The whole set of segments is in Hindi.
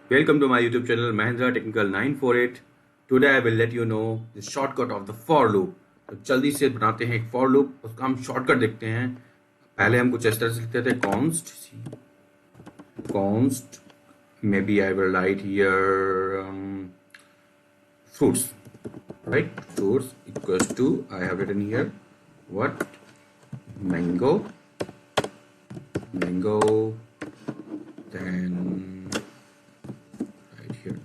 Welcome to my YouTube channel Mahindra Technical 948. Today I will let you know the shortcut of the for loop. तो जल्दी से बनाते हैं एक for loop, उसका हम shortcut देखते हैं. पहले हम कुछ इस तरह से लिखते थे const maybe I will write here fruits, right? Fruits equals to, I have written here what? Mango, then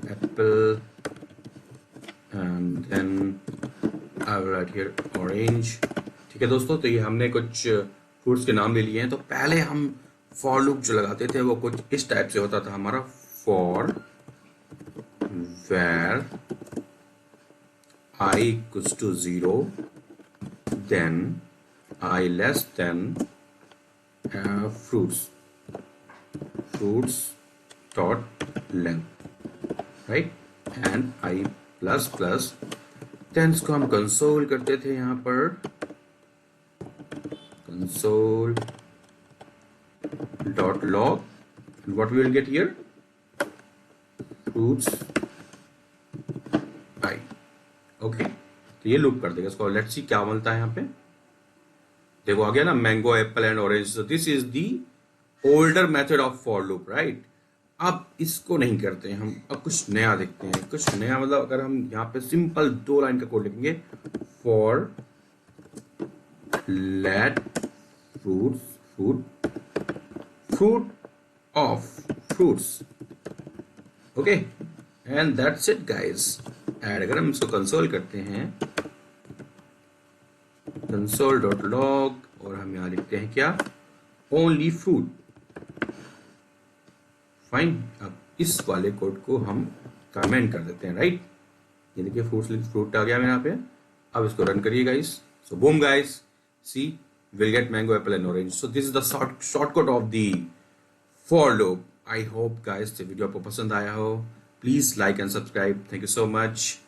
apple, and then I will write here orange. ठीक है दोस्तों, तो ये हमने कुछ फ्रूट्स के नाम ले लिए हैं. तो पहले हम फॉर लूप जो लगाते थे वो कुछ इस टाइप से होता था हमारा. For where I equals to 0, then I less than fruits dot length, right? and I plus plus. then इसको हम कंसोल करते थे यहाँ पर. console dot log, and what we will get here? fruits I. Okay, तो ये लूप कर देगा इसको. लेट्स सी क्या मिलता है यहाँ पे. देखो आ गया ना, mango, apple and orange. So this is the older method of for loop, right? अब इसको नहीं करते हैं हम, अब कुछ नया देखते हैं. कुछ नया मतलब अगर हम यहाँ पे सिंपल 2 लाइन का कोड लिखेंगे. For let fruit of fruits, okay, and that's it guys. And अगर हम इसको कंसोल करते हैं, कंसोल डॉट लॉग, और हम यहाँ लिखते हैं क्या? Only fruit. फाइन. अब इस वाले कोड को हम कमेंट कर देते हैं, राइट? ये देखिए फ्रूट आ गया मेरे यहाँ पे. अब इसको रन करिए guys. So boom guys, see will get mango, apple and orange. So this is the shortcut of the for loop. I hope guys ये वीडियो आपको पसंद आया हो. Please like and subscribe. Thank you so much.